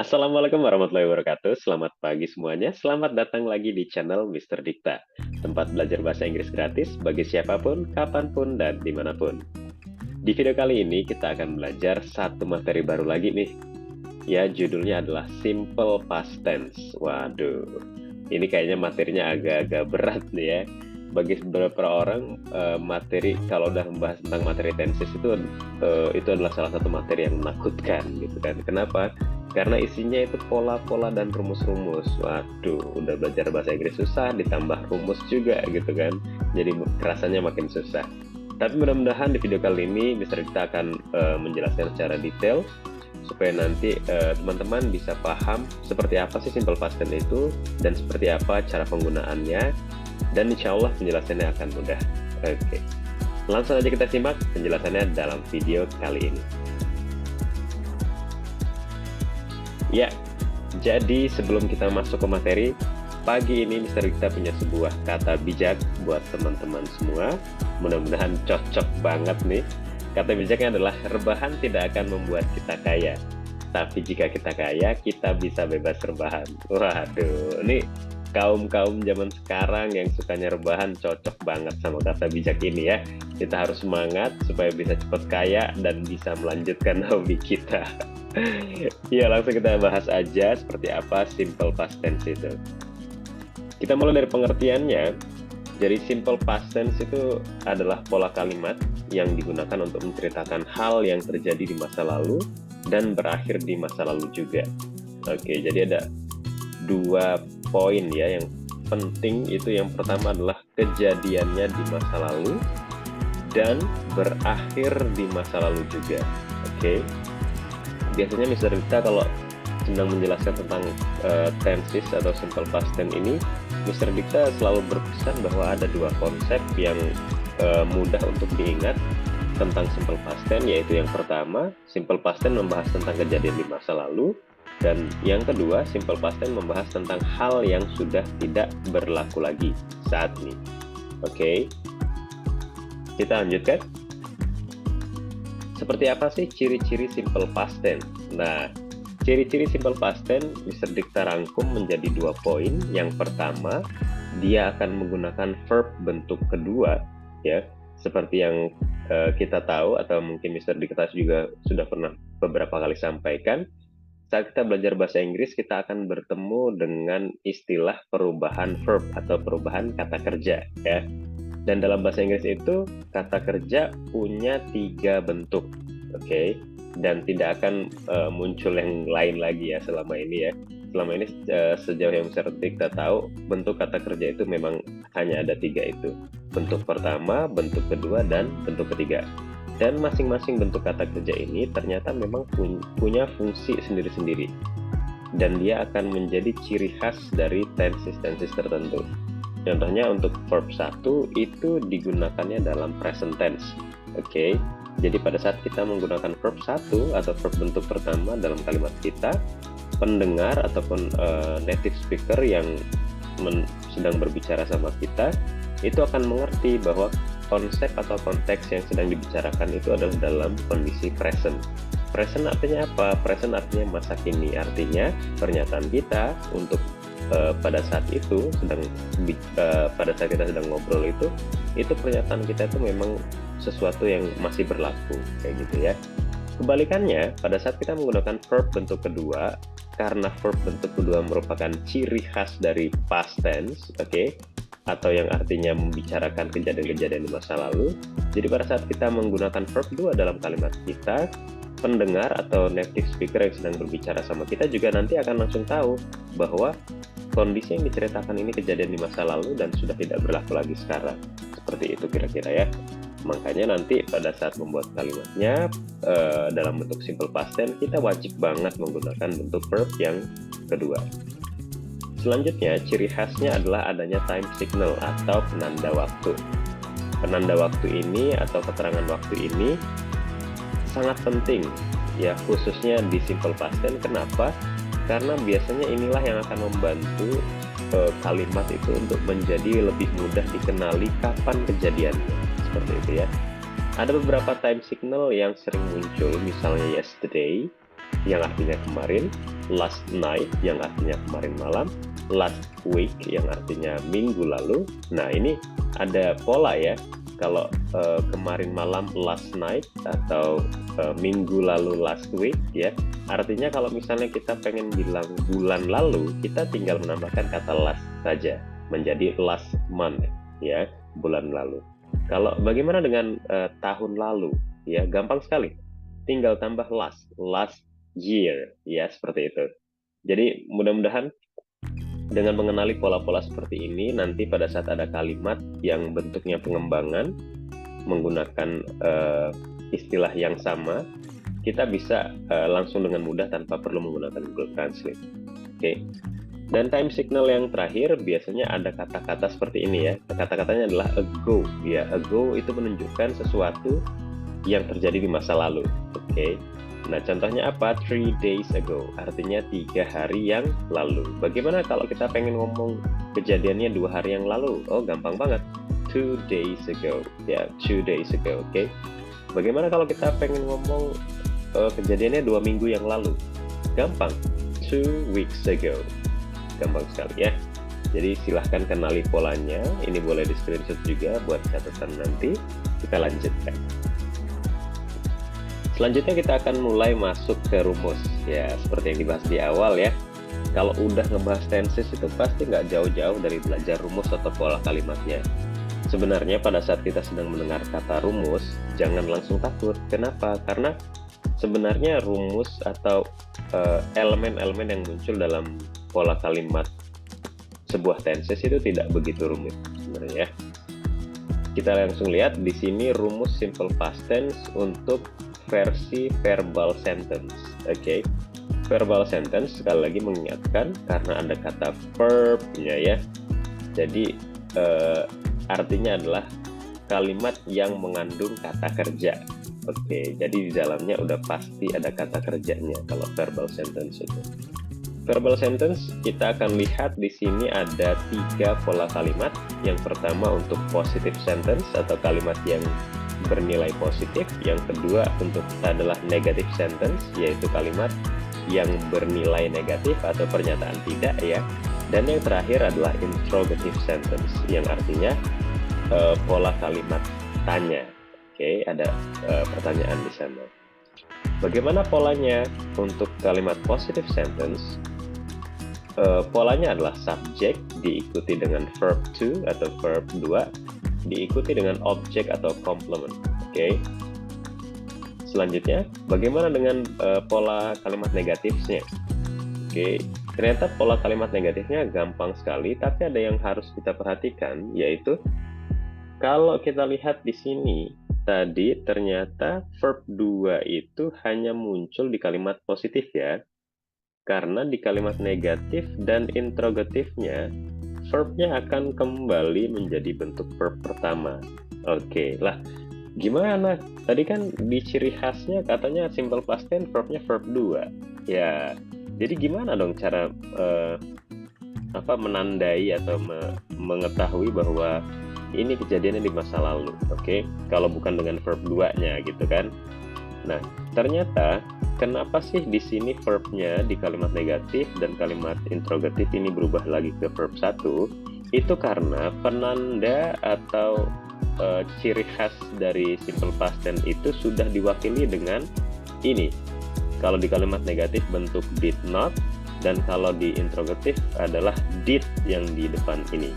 Assalamualaikum warahmatullahi wabarakatuh. Selamat pagi semuanya. Selamat datang lagi di channel Mister Dikta, tempat belajar bahasa Inggris gratis bagi siapapun, kapanpun, dan dimanapun. Di video kali ini kita akan belajar satu materi baru lagi nih. Ya, judulnya adalah Simple Past Tense. Waduh, ini kayaknya materinya agak-agak berat nih ya. Bagi beberapa orang, materi kalau udah membahas tentang materi tenses itu adalah salah satu materi yang menakutkan gitu kan. Kenapa? Karena isinya itu pola-pola dan rumus-rumus. Waduh, udah belajar bahasa Inggris susah, ditambah rumus juga gitu kan. Jadi rasanya makin susah. Tapi mudah-mudahan di video kali ini Mister Dikta akan menjelaskan secara detail supaya nanti teman-teman bisa paham seperti apa sih simple past tense itu dan seperti apa cara penggunaannya, dan insya Allah penjelasannya akan mudah. Oke, langsung aja kita simak penjelasannya dalam video kali ini. Ya, jadi sebelum kita masuk ke materi, pagi ini Mister Dikta punya sebuah kata bijak buat teman-teman semua. Mudah-mudahan cocok banget nih. Kata bijaknya adalah, rebahan tidak akan membuat kita kaya. Tapi jika kita kaya, kita bisa bebas rebahan. Waduh, ini kaum-kaum zaman sekarang yang sukanya rebahan cocok banget sama kata bijak ini ya. Kita harus semangat supaya bisa cepat kaya dan bisa melanjutkan hobi kita. Ya, langsung kita bahas aja seperti apa simple past tense itu. Kita mulai dari pengertiannya. Jadi simple past tense itu adalah pola kalimat yang digunakan untuk menceritakan hal yang terjadi di masa lalu dan berakhir di masa lalu juga. Oke, jadi ada dua poin ya yang penting. Itu yang pertama adalah kejadiannya di masa lalu dan berakhir di masa lalu juga. Oke. Biasanya Mister Dikta kalau sedang menjelaskan tentang tenses atau simple past tense ini, Mister Dikta selalu berpesan bahwa ada dua konsep yang mudah untuk diingat tentang simple past tense, yaitu yang pertama, simple past tense membahas tentang kejadian di masa lalu, dan yang kedua, simple past tense membahas tentang hal yang sudah tidak berlaku lagi saat ini. Oke, kita lanjutkan. Seperti apa sih ciri-ciri simple past tense? Nah, ciri-ciri simple past tense Mister Dikta rangkum menjadi dua poin. Yang pertama, dia akan menggunakan verb bentuk kedua, ya, seperti yang kita tahu atau mungkin Mister Dikta juga sudah pernah beberapa kali sampaikan. Saat kita belajar bahasa Inggris, kita akan bertemu dengan istilah perubahan verb atau perubahan kata kerja, ya. Dan dalam bahasa Inggris itu, kata kerja punya 3 bentuk, oke? Dan tidak akan muncul yang lain lagi ya selama ini ya. Selama ini sejauh yang Mister Dikta tahu, bentuk kata kerja itu memang hanya ada 3 itu. Bentuk pertama, bentuk kedua, dan bentuk ketiga. Dan masing-masing bentuk kata kerja ini ternyata memang punya fungsi sendiri-sendiri. Dan dia akan menjadi ciri khas dari tenses-tenses tertentu. Contohnya untuk verb 1 itu digunakannya dalam present tense. Oke. Jadi pada saat kita menggunakan verb 1 atau verb bentuk pertama dalam kalimat kita, pendengar ataupun native speaker yang sedang berbicara sama kita itu akan mengerti bahwa konsep atau konteks yang sedang dibicarakan itu adalah dalam kondisi present. Present artinya apa? Present artinya masa kini. Artinya pernyataan kita untuk pada saat itu pada saat kita sedang ngobrol itu pernyataan kita itu memang sesuatu yang masih berlaku kayak gitu ya. Kebalikannya, pada saat kita menggunakan verb bentuk kedua, karena verb bentuk kedua merupakan ciri khas dari past tense, oke, atau yang artinya membicarakan kejadian-kejadian di masa lalu. Jadi pada saat kita menggunakan verb 2 dalam kalimat kita, pendengar atau native speaker yang sedang berbicara sama kita juga nanti akan langsung tahu bahwa kondisi yang diceritakan ini kejadian di masa lalu dan sudah tidak berlaku lagi sekarang. Seperti itu kira-kira ya. Makanya nanti pada saat membuat kalimatnya dalam bentuk simple past tense, kita wajib banget menggunakan bentuk verb yang kedua. Selanjutnya, ciri khasnya adalah adanya time signal atau penanda waktu. Penanda waktu ini atau keterangan waktu ini sangat penting ya, khususnya di simple past tense. Kenapa? Karena biasanya inilah yang akan membantu kalimat itu untuk menjadi lebih mudah dikenali kapan kejadiannya. Seperti itu ya. Ada beberapa time signal yang sering muncul, misalnya yesterday, yang artinya kemarin, last night yang artinya kemarin malam, last week yang artinya minggu lalu. Nah, ini ada pola ya. Kalau kemarin malam last night atau minggu lalu last week ya, artinya kalau misalnya kita pengen bilang bulan lalu, kita tinggal menambahkan kata last saja menjadi last month ya, bulan lalu. Kalau bagaimana dengan tahun lalu ya, gampang sekali, tinggal tambah last year ya, seperti itu. Jadi mudah-mudahan dengan mengenali pola-pola seperti ini, nanti pada saat ada kalimat yang bentuknya pengembangan menggunakan istilah yang sama, kita bisa langsung dengan mudah tanpa perlu menggunakan Google Translate. Oke. Dan time signal yang terakhir biasanya ada kata-kata seperti ini ya. Kata-katanya adalah ago. Ya, ago itu menunjukkan sesuatu yang terjadi di masa lalu. Oke. Nah, contohnya apa? 3 days ago, artinya 3 hari yang lalu. Bagaimana kalau kita pengen ngomong kejadiannya 2 hari yang lalu? Oh, gampang banget. 2 days ago. Ya, 2 days ago, oke. Bagaimana kalau kita pengen ngomong kejadiannya 2 minggu yang lalu? Gampang. 2 weeks ago. Gampang sekali ya. Jadi silahkan kenali polanya. Ini boleh di screenshot juga buat catatan nanti. Kita lanjutkan. Selanjutnya kita akan mulai masuk ke rumus ya, seperti yang dibahas di awal ya. Kalau udah ngebahas tenses itu pasti nggak jauh-jauh dari belajar rumus atau pola kalimatnya. Sebenarnya pada saat kita sedang mendengar kata rumus, jangan langsung takut. Kenapa? Karena sebenarnya rumus atau elemen-elemen yang muncul dalam pola kalimat sebuah tenses itu tidak begitu rumit sebenarnya. Kita langsung lihat di sini rumus simple past tense untuk versi verbal sentence. Oke. Verbal sentence sekali lagi mengingatkan karena ada kata verb-nya ya. Jadi artinya adalah kalimat yang mengandung kata kerja. Oke, jadi di dalamnya udah pasti ada kata kerjanya kalau verbal sentence itu. Verbal sentence kita akan lihat di sini ada 3 pola kalimat. Yang pertama untuk positive sentence atau kalimat yang bernilai positif. Yang kedua untuk adalah negative sentence, yaitu kalimat yang bernilai negatif atau pernyataan tidak ya. Dan yang terakhir adalah interrogative sentence yang artinya pola kalimat tanya. Oke, ada pertanyaan di sana. Bagaimana polanya untuk kalimat positive sentence? Polanya adalah subject diikuti dengan verb to atau verb 2 diikuti dengan objek atau complement. Oke. Selanjutnya, bagaimana dengan pola kalimat negatifnya? Oke, ternyata pola kalimat negatifnya gampang sekali, tapi ada yang harus kita perhatikan, yaitu kalau kita lihat di sini tadi ternyata verb 2 itu hanya muncul di kalimat positif ya. Karena di kalimat negatif dan interrogatifnya verbnya akan kembali menjadi bentuk verb pertama. Oke, lah gimana? Tadi kan di ciri khasnya katanya simple past tense verbnya verb 2. Ya, jadi gimana dong cara menandai atau mengetahui bahwa ini kejadiannya di masa lalu? Oke, kalau bukan dengan verb 2-nya gitu kan. Nah, ternyata kenapa sih di sini verbnya di kalimat negatif dan kalimat interrogatif ini berubah lagi ke verb 1? Itu karena penanda atau ciri khas dari simple past tense itu sudah diwakili dengan ini. Kalau di kalimat negatif bentuk did not, dan kalau di interrogatif adalah did yang di depan ini.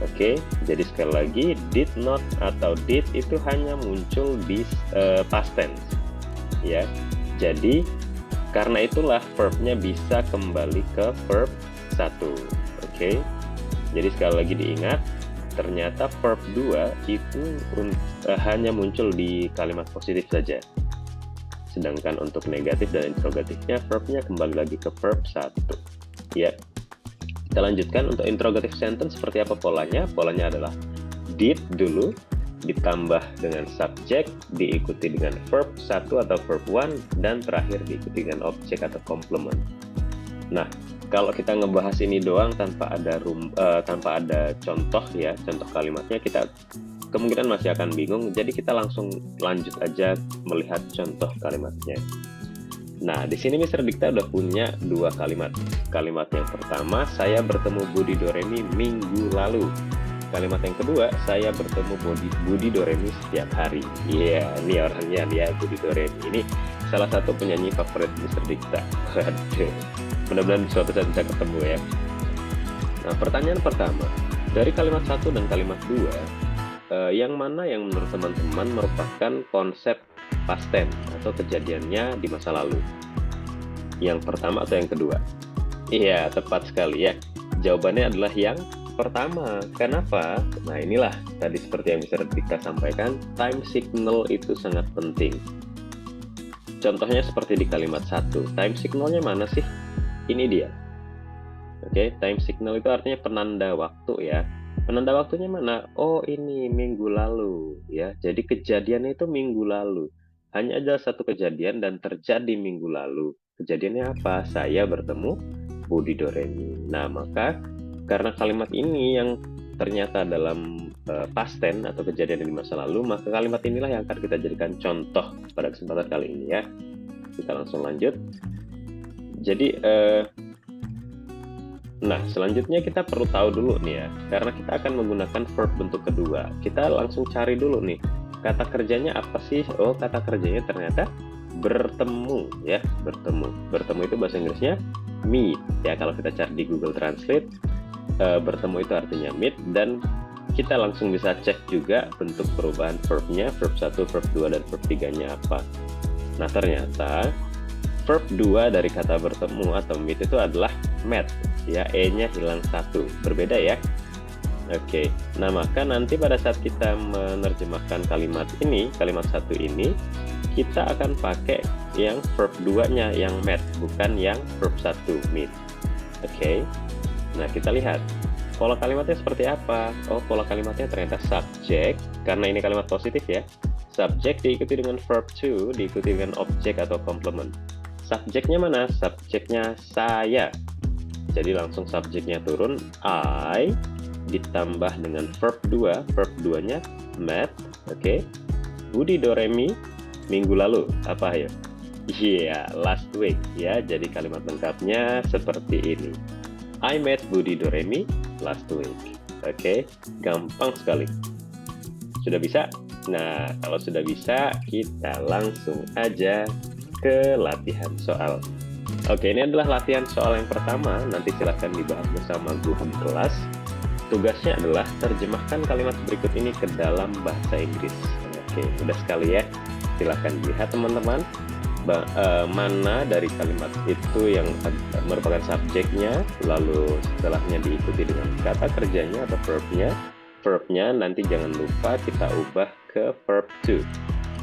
Oke, jadi sekali lagi did not atau did itu hanya muncul di past tense. Ya, jadi karena itulah verbnya bisa kembali ke verb 1. Oke, jadi sekali lagi diingat, ternyata verb 2 itu hanya muncul di kalimat positif saja, sedangkan untuk negatif dan interrogatifnya verbnya kembali lagi ke verb 1. Ya, kita lanjutkan. Untuk interrogative sentence seperti apa polanya? Polanya adalah did dulu ditambah dengan subjek, diikuti dengan verb 1 atau verb 1, dan terakhir diikuti dengan objek atau complement. Nah, kalau kita ngebahas ini doang tanpa ada contoh ya, contoh kalimatnya, kita kemungkinan masih akan bingung. Jadi kita langsung lanjut aja melihat contoh kalimatnya. Nah, di sini Mister Dikta udah punya dua kalimat. Kalimat yang pertama, saya bertemu Budi Doremi minggu lalu. Kalimat yang kedua, saya bertemu Budi Doremi setiap hari. Iya, ini orangnya dia, Budi Doremi. Ini salah satu penyanyi favorit Mister Dikta. Waduh, mudah-mudahan suatu saat bisa ketemu ya. Nah, pertanyaan pertama, dari kalimat 1 dan kalimat 2, yang mana yang menurut teman-teman merupakan konsep past tense atau kejadiannya di masa lalu? Yang pertama atau yang kedua? Iya, tepat sekali ya. Jawabannya adalah yang pertama. Kenapa? Nah, inilah tadi seperti yang Mister Dikta sampaikan, time signal itu sangat penting. Contohnya seperti di kalimat 1. Time signalnya mana sih? Ini dia. Oke, time signal itu artinya penanda waktu ya. Penanda waktunya mana? Oh, ini minggu lalu ya. Jadi kejadiannya itu minggu lalu. Hanya ada satu kejadian dan terjadi minggu lalu. Kejadiannya apa? Saya bertemu Budi Doremi. Nah, maka karena kalimat ini yang ternyata dalam past tense atau kejadian di masa lalu, maka kalimat inilah yang akan kita jadikan contoh pada kesempatan kali ini ya. Kita langsung lanjut. Jadi nah, selanjutnya kita perlu tahu dulu nih ya, karena kita akan menggunakan verb bentuk kedua. Kita langsung cari dulu nih, kata kerjanya apa sih? Oh, kata kerjanya ternyata bertemu ya, bertemu. Bertemu itu bahasa Inggrisnya meet ya. Kalau kita cari di Google Translate, bertemu itu artinya meet, dan kita langsung bisa cek juga bentuk perubahan verbnya, verb 1, verb 2, dan verb 3-nya apa. Nah, ternyata verb 2 dari kata bertemu atau meet itu adalah met ya, e-nya hilang 1, berbeda ya. Oke, nah maka nanti pada saat kita menerjemahkan kalimat ini, kalimat 1 ini, kita akan pakai yang verb 2-nya yang met, bukan yang verb 1 meet. Oke, nah kita lihat pola kalimatnya seperti apa. Oh, pola kalimatnya ternyata subject, karena ini kalimat positif ya. Subject diikuti dengan verb to, diikuti dengan objek atau complement. Subjeknya mana? Subjeknya saya. Jadi langsung subjeknya turun, I, ditambah dengan verb 2. Verb 2-nya met, oke. Budi Doremi minggu lalu, apa ya? Iya, last week ya. Jadi kalimat lengkapnya seperti ini. I met Budi Doremi last week. Oke, gampang sekali. Sudah bisa? Nah, kalau sudah bisa, kita langsung aja ke latihan soal. Oke, ini adalah latihan soal yang pertama. Nanti silahkan dibahas bersama guru di kelas. Tugasnya adalah terjemahkan kalimat berikut ini ke dalam bahasa Inggris. Oke, mudah sekali ya. Silahkan dilihat teman-teman, mana dari kalimat itu yang merupakan subjeknya, lalu setelahnya diikuti dengan kata kerjanya atau verbnya. Verbnya nanti jangan lupa kita ubah ke verb to.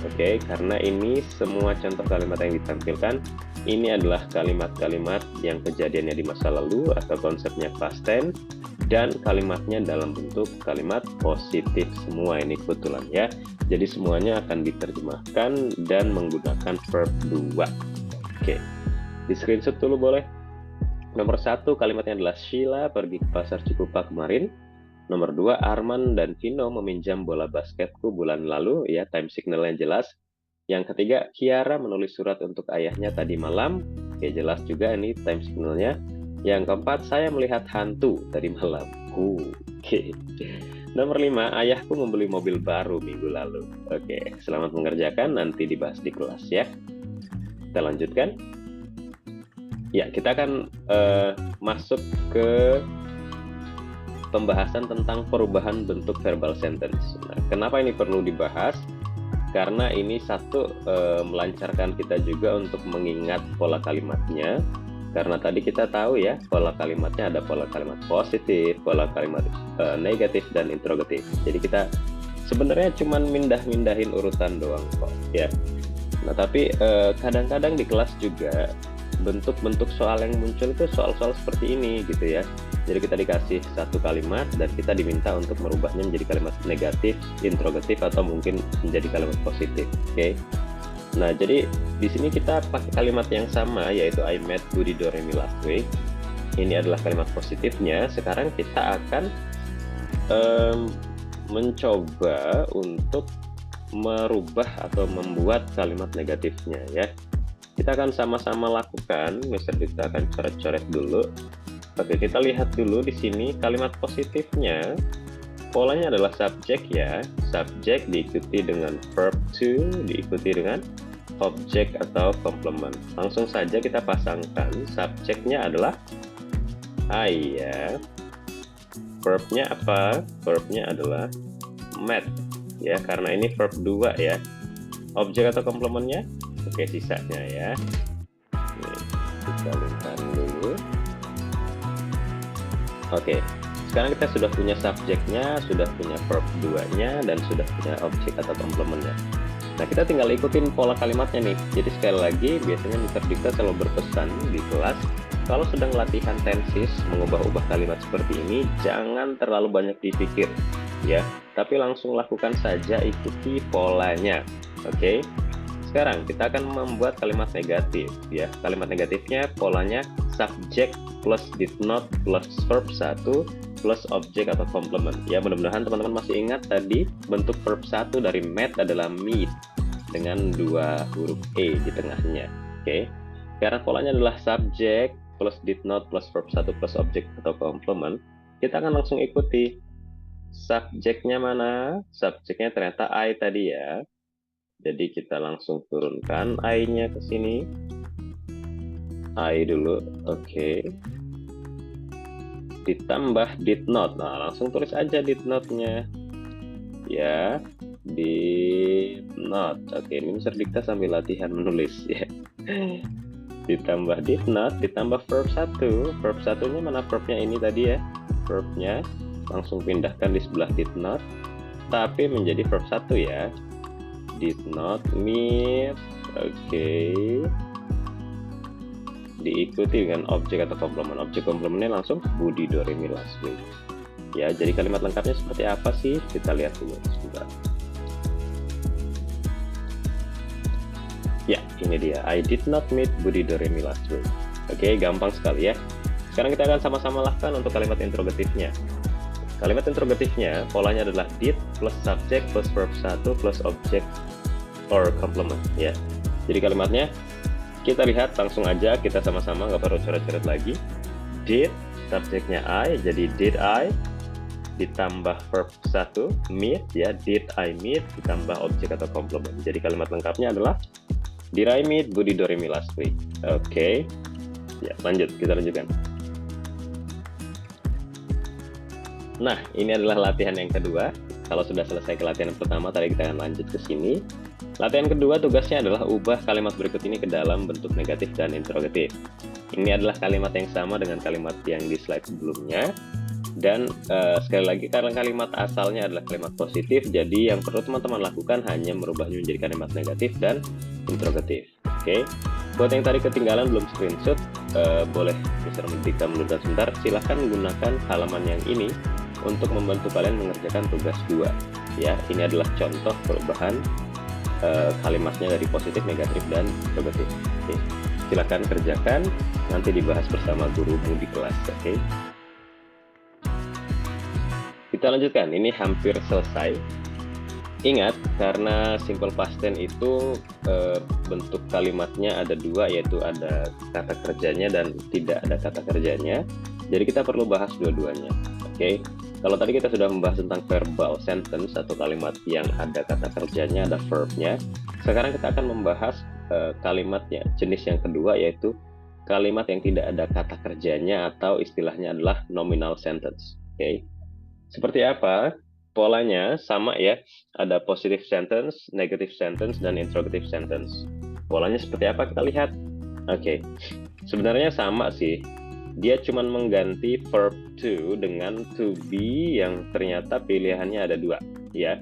Oke, karena ini semua contoh kalimat yang ditampilkan, ini adalah kalimat-kalimat yang kejadiannya di masa lalu atau konsepnya past tense, dan kalimatnya dalam bentuk kalimat positif semua ini kebetulan ya. Jadi semuanya akan diterjemahkan dan menggunakan verb 2. Oke, di screenshot dulu boleh. Nomor 1 kalimatnya adalah Sheila pergi ke pasar Cikupa kemarin. Nomor 2, Arman dan Vino meminjam bola basketku bulan lalu, ya, time signalnya jelas. Yang ketiga, Kiara menulis surat untuk ayahnya tadi malam, ya jelas juga ini time signalnya. Yang keempat, saya melihat hantu tadi malam. Oke. Nomor 5, ayahku membeli mobil baru minggu lalu. Oke, selamat mengerjakan, nanti dibahas di kelas ya. Kita lanjutkan. Ya, kita akan masuk ke pembahasan tentang perubahan bentuk verbal sentence. Nah, kenapa ini perlu dibahas? Karena ini satu melancarkan kita juga untuk mengingat pola kalimatnya. Karena tadi kita tahu ya, pola kalimatnya ada pola kalimat positif, pola kalimat negatif, dan interrogatif. Jadi kita sebenarnya cuma mindahin urutan doang kok ya. Nah, tapi kadang-kadang di kelas juga bentuk-bentuk soal yang muncul itu soal-soal seperti ini gitu ya. Jadi kita dikasih satu kalimat dan kita diminta untuk merubahnya menjadi kalimat negatif, interrogatif, atau mungkin menjadi kalimat positif. Oke. Nah, jadi di sini kita pakai kalimat yang sama, yaitu I met Budi Doremi last week. Ini adalah kalimat positifnya. Sekarang kita akan mencoba untuk merubah atau membuat kalimat negatifnya ya. Kita akan sama-sama lakukan. Mister Dikta akan coret-coret dulu. Oke, kita lihat dulu di sini kalimat positifnya. Polanya adalah subjek ya. Subjek diikuti dengan verb to, diikuti dengan objek atau complement. Langsung saja kita pasangkan. Subjeknya adalah I ya. Verbnya apa? Verbnya adalah met ya, karena ini verb 2 ya. Objek atau komplementnya? Oke, sisanya ya. Nih, kita lihat dulu. Oke, sekarang kita sudah punya subjeknya, sudah punya verb 2-nya, dan sudah punya objek atau komplementnya. Nah, kita tinggal ikutin pola kalimatnya nih. Jadi sekali lagi, biasanya Mr. Dikta selalu berpesan di kelas, kalau sedang latihan tenses, mengubah-ubah kalimat seperti ini, jangan terlalu banyak dipikir, ya. Tapi langsung lakukan saja, ikuti polanya. Oke? Sekarang kita akan membuat kalimat negatif, ya. Kalimat negatifnya polanya subject plus did not plus verb 1 plus objek atau complement. Ya, mudah-mudahan teman-teman masih ingat tadi bentuk verb 1 dari met adalah meet dengan 2 huruf E di tengahnya. Oke. Karena polanya adalah subject plus did not plus verb 1 plus objek atau complement, kita akan langsung ikuti. Subjeknya mana? Subjeknya ternyata I tadi ya. Jadi kita langsung turunkan I-nya ke sini. I dulu, oke. Ditambah did not. Nah, langsung tulis aja did not-nya. Ya, did not. Oke, ini Mr. Dikta sambil latihan menulis ya. Ditambah did not, ditambah verb 1. Verb 1-nya mana verbnya ini tadi ya? Verbnya langsung pindahkan di sebelah did not, tapi menjadi verb 1 ya. Did not meet. Oke. Diikuti dengan objek atau komplement. Objek komplementnya langsung Budi Doremi last week. Ya, jadi kalimat lengkapnya seperti apa sih? Kita lihat dulu sebentar. Ya, ini dia. I did not meet Budi Doremi last week. Oke, gampang sekali ya. Sekarang kita akan sama-sama lakukan untuk kalimat interrogatifnya. Kalimat interrogatifnya, polanya adalah did plus subject plus verb 1 plus object or complement ya. Jadi kalimatnya kita lihat langsung aja, kita sama-sama, nggak perlu coret-coret lagi. Did, subjeknya I, jadi did I, ditambah verb 1, meet ya, did I meet, ditambah objek atau complement. Jadi kalimat lengkapnya adalah did I meet Budi Doremi last week. Oke. Ya, lanjut, kita lanjutkan. Nah, ini adalah latihan yang kedua. Kalau sudah selesai ke latihan pertama, tadi kita akan lanjut ke sini. Latihan kedua tugasnya adalah ubah kalimat berikut ini ke dalam bentuk negatif dan interrogatif. Ini adalah kalimat yang sama dengan kalimat yang di slide sebelumnya. Dan sekali lagi, karena kalimat asalnya adalah kalimat positif, jadi yang perlu teman-teman lakukan hanya merubahnya menjadi kalimat negatif dan interrogatif. Oke. Buat yang tadi ketinggalan belum screenshot, boleh Mr. Dikta menunda sebentar. Silahkan gunakan halaman yang ini untuk membantu kalian mengerjakan tugas 2. Ya, ini adalah contoh perubahan kalimatnya dari positif, negatif, dan interrogatif. Oke. Silahkan kerjakan, nanti dibahas bersama gurumu di kelas. Oke. Kita lanjutkan, ini hampir selesai. Ingat, karena simple past tense itu bentuk kalimatnya ada 2, yaitu ada kata kerjanya dan tidak ada kata kerjanya. Jadi kita perlu bahas dua-duanya. Oke. Kalau tadi kita sudah membahas tentang verbal sentence atau kalimat yang ada kata kerjanya, ada verbnya. Sekarang kita akan membahas kalimatnya, jenis yang kedua, yaitu kalimat yang tidak ada kata kerjanya atau istilahnya adalah nominal sentence. Oke. Seperti apa? Polanya sama ya, ada positive sentence, negative sentence, dan interrogative sentence. Polanya seperti apa kita lihat? Oke. Sebenarnya sama sih. Dia cuma mengganti verb to dengan to be yang ternyata pilihannya ada 2 ya.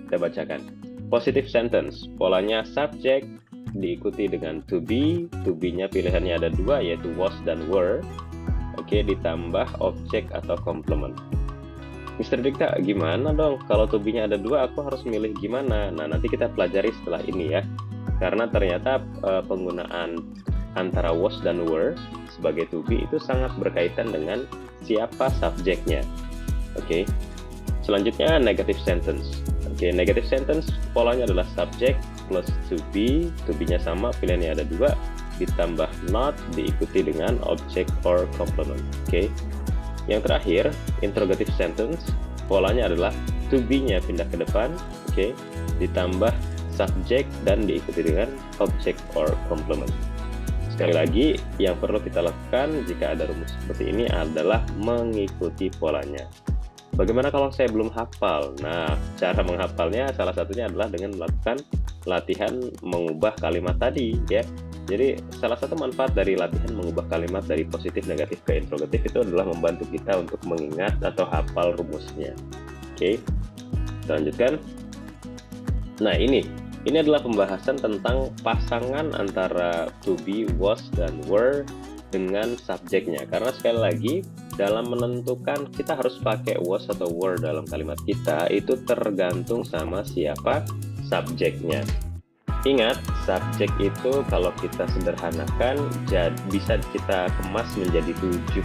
Kita bacakan. Positive sentence, polanya subject diikuti dengan to be-nya pilihannya ada 2 yaitu was dan were. Oke, ditambah objek atau complement. Mr. Dikta, gimana dong? Kalau to be-nya ada 2, aku harus milih gimana? Nah, nanti kita pelajari setelah ini ya. Karena ternyata penggunaan antara was dan were sebagai to be itu sangat berkaitan dengan siapa subjeknya. Oke. Selanjutnya negative sentence. Oke, negative sentence polanya adalah subject plus to be-nya sama, pilihannya ada dua, ditambah not diikuti dengan object or complement. Oke. Yang terakhir, interrogative sentence, polanya adalah to be-nya pindah ke depan, oke, ditambah subject dan diikuti dengan object or complement. Sekali lagi, yang perlu kita lakukan jika ada rumus seperti ini adalah mengikuti polanya. Bagaimana kalau saya belum hafal? Nah, cara menghafalnya salah satunya adalah dengan melakukan latihan mengubah kalimat tadi, ya. Jadi, salah satu manfaat dari latihan mengubah kalimat dari positif, negatif ke interrogatif itu adalah membantu kita untuk mengingat atau hafal rumusnya. Oke, kita lanjutkan. Nah, ini adalah pembahasan tentang pasangan antara to be, was, dan were dengan subjeknya. Karena sekali lagi, dalam menentukan kita harus pakai was atau were dalam kalimat kita, itu tergantung sama siapa subjeknya. Ingat, subjek itu kalau kita sederhanakan, bisa kita kemas menjadi 7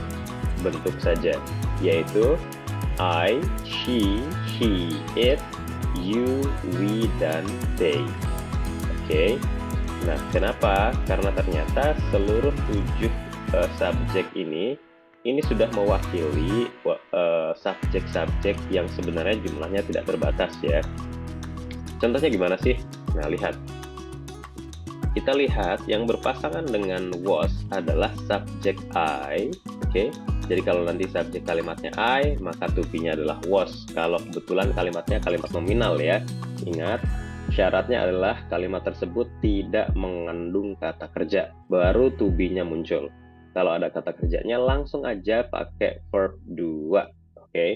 bentuk saja, yaitu I, she, he, it, you, we, dan they. Oke. Nah, kenapa? Karena ternyata seluruh 7 subjek ini sudah mewakili subjek-subjek yang sebenarnya jumlahnya tidak terbatas, ya. Contohnya gimana sih? Nah, lihat. Kita lihat yang berpasangan dengan was adalah subjek I, oke. Jadi kalau nanti subjek kalimatnya I, maka to be-nya adalah was. Kalau kebetulan kalimatnya kalimat nominal, ya. Ingat, syaratnya adalah kalimat tersebut tidak mengandung kata kerja, baru to be-nya muncul. Kalau ada kata kerjanya langsung aja pakai verb 2, oke.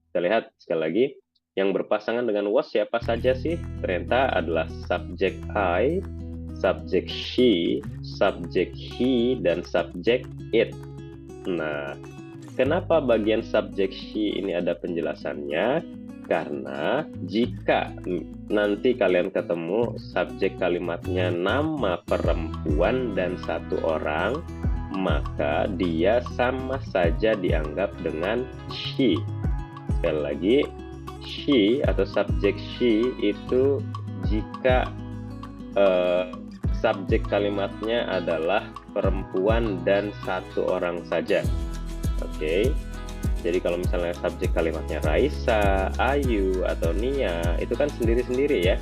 Kita lihat sekali lagi, yang berpasangan dengan was siapa saja sih? Ternyata adalah subjek I, subjek she, subjek he, dan subjek it. Nah, kenapa bagian subjek she ini ada penjelasannya? Karena jika nanti kalian ketemu subjek kalimatnya nama perempuan dan 1 orang, maka dia sama saja dianggap dengan she. Sekali lagi, she atau subjek she itu jika subjek kalimatnya adalah perempuan dan 1 orang saja. Oke. Jadi kalau misalnya subjek kalimatnya Raisa, Ayu, atau Nia, itu kan sendiri-sendiri, ya.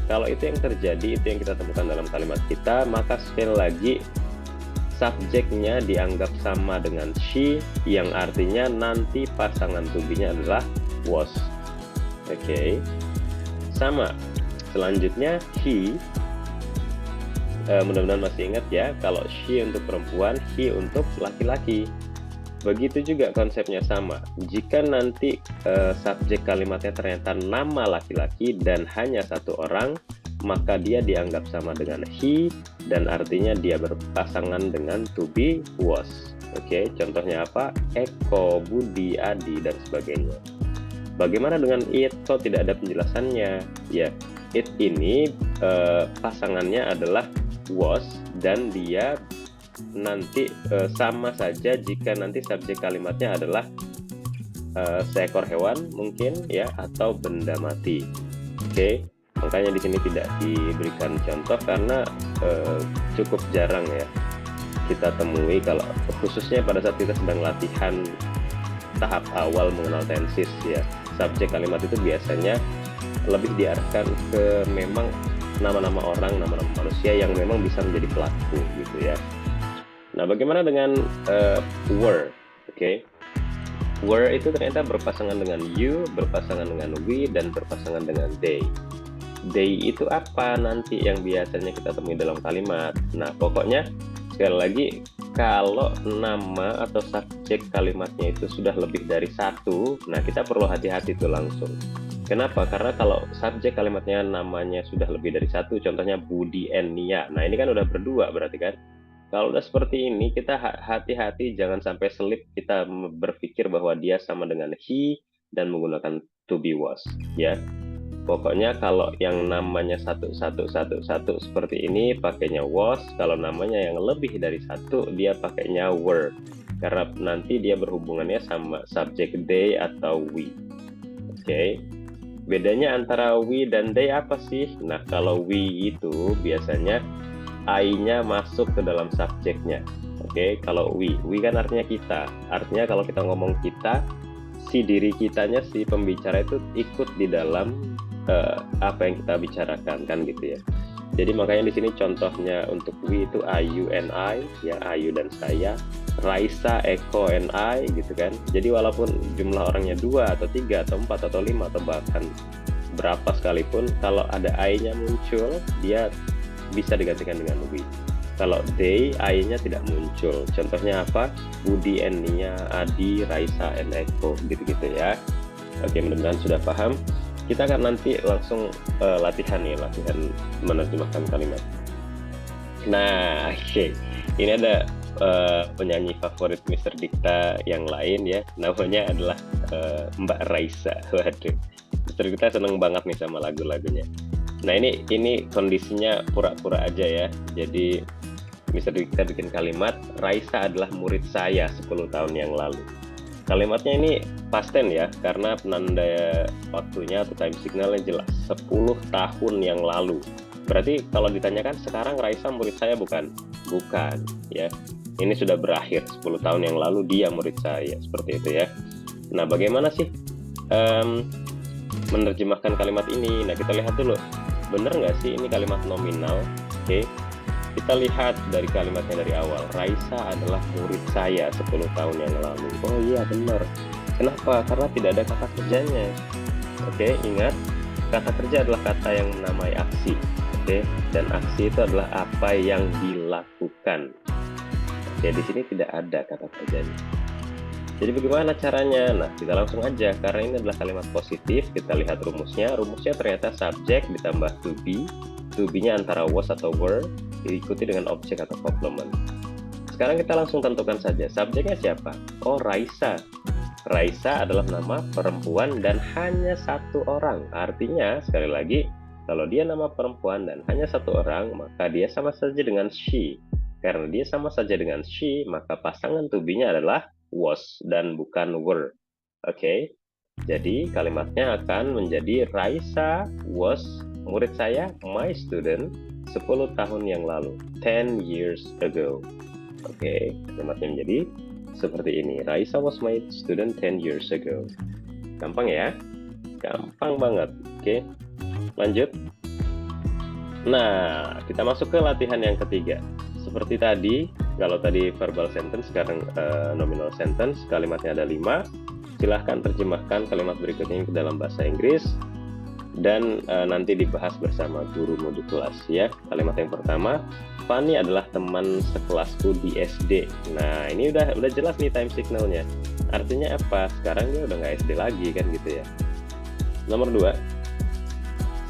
Kalau itu yang terjadi, itu yang kita temukan dalam kalimat kita, maka sekali lagi subjeknya dianggap sama dengan she, yang artinya nanti pasangan to be-nya adalah was. Oke. Sama. Selanjutnya he. Mudah-mudahan masih ingat, ya, kalau she untuk perempuan, he untuk laki-laki. Begitu juga konsepnya sama. Jika nanti subjek kalimatnya ternyata nama laki-laki dan hanya 1 orang, maka dia dianggap sama dengan he, dan artinya dia berpasangan dengan to be, was. Oke, contohnya apa? Eko, Budi, Adi, dan sebagainya. Bagaimana dengan it? Kok tidak ada penjelasannya? Ya, it ini pasangannya adalah was, dan dia nanti sama saja jika nanti subjek kalimatnya adalah seekor hewan mungkin, ya, atau benda mati. Oke, makanya di sini tidak diberikan contoh karena cukup jarang, ya, kita temui, kalau khususnya pada saat kita sedang latihan tahap awal mengenal tenses, ya. Subjek kalimat itu biasanya lebih diarahkan ke memang nama-nama orang, nama-nama manusia yang memang bisa menjadi pelaku, gitu, ya. Nah, bagaimana dengan were? Oke. Were itu ternyata berpasangan dengan you, berpasangan dengan we, dan berpasangan dengan they. They itu apa nanti yang biasanya kita temui dalam kalimat? Nah, pokoknya sekali lagi, kalau nama atau subjek kalimatnya itu sudah lebih dari 1, nah kita perlu hati-hati tuh langsung. Kenapa? Karena kalau subjek kalimatnya namanya sudah lebih dari 1, contohnya Budi and Nia, nah ini kan udah berdua berarti kan. Kalau udah seperti ini, kita hati-hati jangan sampai selip kita berpikir bahwa dia sama dengan he dan menggunakan to be, was, ya. Pokoknya kalau yang namanya 1 seperti ini pakainya was, kalau namanya yang lebih dari 1 dia pakainya were, karena nanti dia berhubungannya sama subjek they atau we. Oke. Bedanya antara we dan they apa sih? Nah, kalau we itu biasanya I-nya masuk ke dalam subjeknya. Oke, kalau we kan artinya kita. Artinya kalau kita ngomong kita, si diri kitanya, si pembicara itu ikut di dalam apa yang kita bicarakan, kan gitu ya. Jadi makanya di sini contohnya untuk we itu Ayu and I, ya Ayu dan saya, Raisa, Eko, and I, gitu kan. Jadi walaupun jumlah orangnya 2 atau 3 atau 4 atau 5 atau bahkan berapa sekalipun, kalau ada I-nya muncul, dia bisa digantikan dengan we. Kalau they, I-nya tidak muncul. Contohnya apa? Budi and Nia, Adi, Raisa, and Eko, gitu-gitu ya. Oke, mudah-mudahan sudah paham. Kita akan nanti langsung latihan menerjemahkan kalimat. Nah, oke. Ini ada penyanyi favorit Mr. Dikta yang lain ya. Namanya adalah Mbak Raisa. Waduh, Mr. Dikta seneng banget nih sama lagu-lagunya. Nah, ini kondisinya pura-pura aja ya. Jadi Mr. Dikta bikin kalimat, Raisa adalah murid saya 10 tahun yang lalu. Kalimatnya ini past tense ya, karena penanda waktunya atau time signalnya jelas 10 tahun yang lalu. Berarti kalau ditanyakan sekarang Raisa murid saya bukan? Bukan ya. Ini sudah berakhir 10 tahun yang lalu dia murid saya, seperti itu ya. Nah, bagaimana sih menerjemahkan kalimat ini? Nah, kita lihat dulu. Bener nggak sih ini kalimat nominal? Oke. Kita lihat dari kalimatnya dari awal. Raisa adalah murid saya 10 tahun yang lalu. Oh iya, benar. Kenapa? Karena tidak ada kata kerjanya. Oke, ingat, kata kerja adalah kata yang menamai aksi. Oke, dan aksi itu adalah apa yang dilakukan. Oke, di sini tidak ada kata kerjanya. Jadi bagaimana caranya? Nah, kita langsung aja. Karena ini adalah kalimat positif, kita lihat rumusnya. Rumusnya ternyata subjek ditambah to be. To be-nya antara was atau were, diikuti dengan objek atau complement. Sekarang kita langsung tentukan saja. Subjeknya siapa? Oh, Raisa. Raisa adalah nama perempuan dan hanya satu orang. Artinya, sekali lagi, kalau dia nama perempuan dan hanya satu orang, maka dia sama saja dengan she. Karena dia sama saja dengan she, maka pasangan to be-nya adalah was dan bukan were. Oke? Jadi, kalimatnya akan menjadi Raisa was murid saya, my student, 10 tahun yang lalu, 10 years ago. Oke, kalimatnya menjadi seperti ini. Raisa was my student 10 years ago. Gampang ya? Gampang banget. Oke, lanjut. Nah, kita masuk ke latihan yang ketiga. Seperti tadi, kalau tadi verbal sentence, sekarang nominal sentence, kalimatnya ada 5. Silahkan terjemahkan kalimat berikutnya ke dalam bahasa Inggris. Dan nanti dibahas bersama gurumu di kelas ya. Kalimat yang pertama, Fanny adalah teman sekelasku di SD. Nah, ini udah jelas nih time signalnya. Artinya apa? Sekarang dia udah nggak SD lagi kan gitu ya. Nomor 2,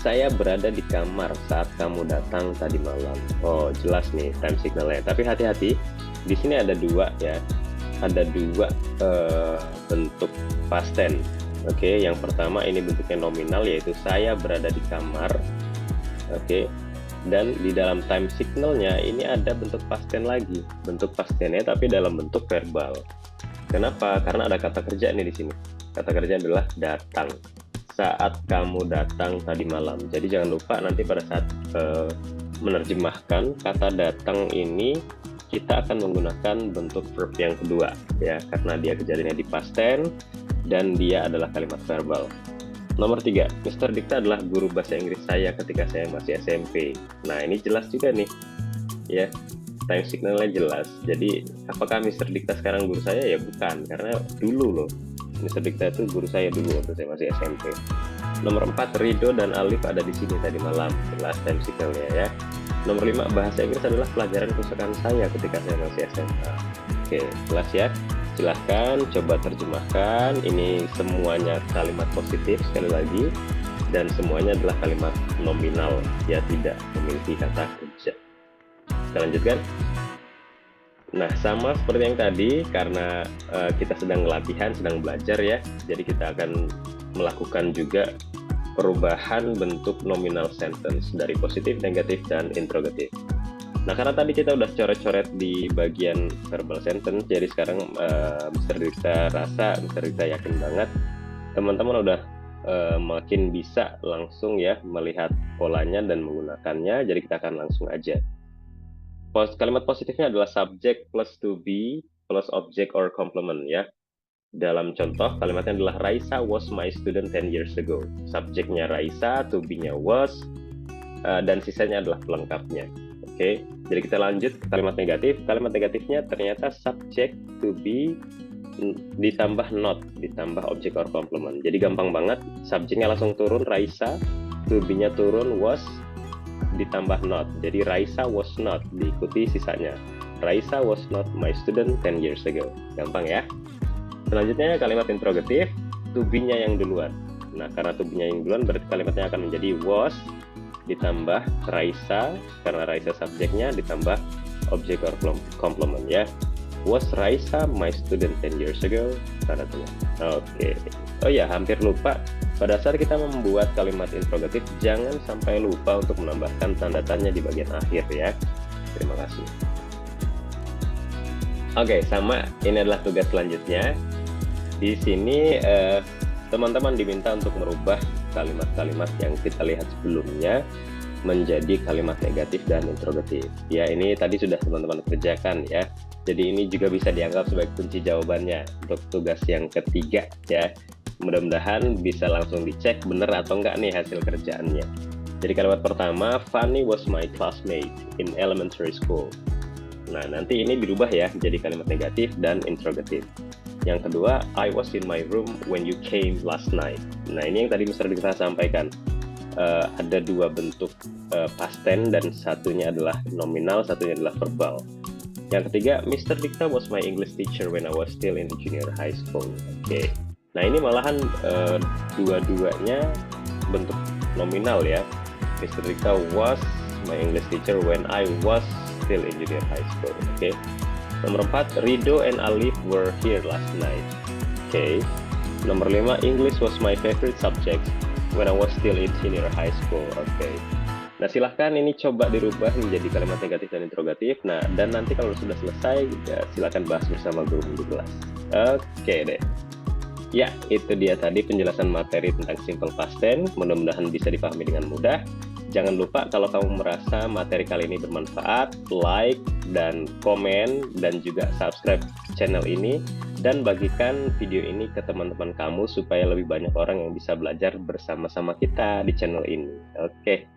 saya berada di kamar saat kamu datang tadi malam. Oh, jelas nih time signalnya. Tapi hati-hati, di sini ada 2 ya. Ada 2 bentuk past tense. Oke, yang pertama ini bentuknya nominal, yaitu saya berada di kamar. Oke, dan di dalam time signalnya ini ada bentuk past tense lagi, bentuk past tense-nya tapi dalam bentuk verbal. Kenapa? Karena ada kata kerja nih di sini. Kata kerja adalah datang. Saat kamu datang tadi malam. Jadi jangan lupa nanti pada saat menerjemahkan kata datang ini kita akan menggunakan bentuk verb yang kedua ya, karena dia kejadiannya di past tense dan dia adalah kalimat verbal. Nomor 3, Mr. Dikta adalah guru bahasa Inggris saya ketika saya masih SMP. Nah, ini jelas juga nih ya, time signalnya jelas. Jadi apakah Mr. Dikta sekarang guru saya? Ya bukan, karena dulu loh Mr. Dikta itu guru saya dulu waktu saya masih SMP. Nomor 4, Rido dan Alif ada di sini tadi malam. Jelas time signalnya ya. Nomor 5, bahasa Inggris adalah pelajaran kesukaan saya ketika saya masih SMA. Oke, jelas ya. Silahkan coba terjemahkan. Ini semuanya kalimat positif sekali lagi, dan semuanya adalah kalimat nominal, ya tidak memiliki kata kerja. Kita lanjutkan. Nah, sama seperti yang tadi, karena kita sedang latihan, sedang belajar ya, jadi kita akan melakukan juga perubahan bentuk nominal sentence dari positif, negatif, dan interrogatif. Nah, karena tadi kita udah coret-coret di bagian verbal sentence, jadi sekarang Mr. Dikta rasa, Mr. Dikta yakin banget teman-teman udah makin bisa langsung ya melihat polanya dan menggunakannya. Jadi kita akan langsung aja. Kalimat positifnya adalah subject plus to be plus object or complement ya. Dalam contoh, kalimatnya adalah Raisa was my student 10 years ago. Subjeknya Raisa, to be-nya was, dan sisanya adalah pelengkapnya. Oke, jadi kita lanjut ke kalimat negatif. Kalimat negatifnya ternyata subject to be ditambah not, ditambah object or complement. Jadi gampang banget, subjeknya langsung turun Raisa, to be-nya turun was, ditambah not. Jadi Raisa was not, diikuti sisanya. Raisa was not my student 10 years ago. Gampang ya. Selanjutnya kalimat interrogatif, to be-nya yang duluan. Nah, karena to be-nya yang duluan berarti kalimatnya akan menjadi was ditambah Raisa, karena Raisa subjeknya ditambah object or complement ya. Was Raisa my student 10 years ago? Tanda tanya. Oke. Oh ya, hampir lupa. Pada saat kita membuat kalimat interrogatif, jangan sampai lupa untuk menambahkan tanda tanya di bagian akhir ya. Terima kasih. Oke, sama. Ini adalah tugas selanjutnya. Di sini teman-teman diminta untuk merubah kalimat-kalimat yang kita lihat sebelumnya menjadi kalimat negatif dan interrogatif. Ya, ini tadi sudah teman-teman kerjakan ya. Jadi ini juga bisa dianggap sebagai kunci jawabannya untuk tugas yang ketiga ya. Mudah-mudahan bisa langsung dicek benar atau enggak nih hasil kerjaannya. Jadi kalimat pertama, Fanny was my classmate in elementary school. Nah, nanti ini dirubah ya jadi kalimat negatif dan interrogatif. Yang kedua, I was in my room when you came last night. Nah, ini yang tadi Mr. Dikta sampaikan. Ada dua bentuk past tense dan satunya adalah nominal, satunya adalah verbal. Yang ketiga, Mr. Dikta was my English teacher when I was still in junior high school. Oke. Nah, ini malahan dua-duanya bentuk nominal ya. Mr. Dikta was my English teacher when I was still in junior high school. Oke. Nomor 4, Rido and Alif were here last night. Oke. Nomor 5, English was my favorite subject when I was still in senior high school. Oke. Nah, silahkan ini coba dirubah menjadi kalimat negatif dan interrogatif. Nah, dan nanti kalau sudah selesai, ya, silahkan bahas bersama guru di kelas. Oke deh. Ya, itu dia tadi penjelasan materi tentang simple past tense. Mudah-mudahan bisa dipahami dengan mudah. Jangan lupa kalau kamu merasa materi kali ini bermanfaat, like dan komen dan juga subscribe channel ini dan bagikan video ini ke teman-teman kamu supaya lebih banyak orang yang bisa belajar bersama-sama kita di channel ini. Oke.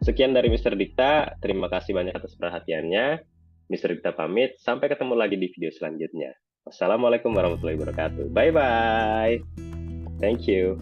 Sekian dari Mr. Dikta. Terima kasih banyak atas perhatiannya. Mr. Dikta pamit. Sampai ketemu lagi di video selanjutnya. Wassalamualaikum warahmatullahi wabarakatuh. Bye-bye. Thank you.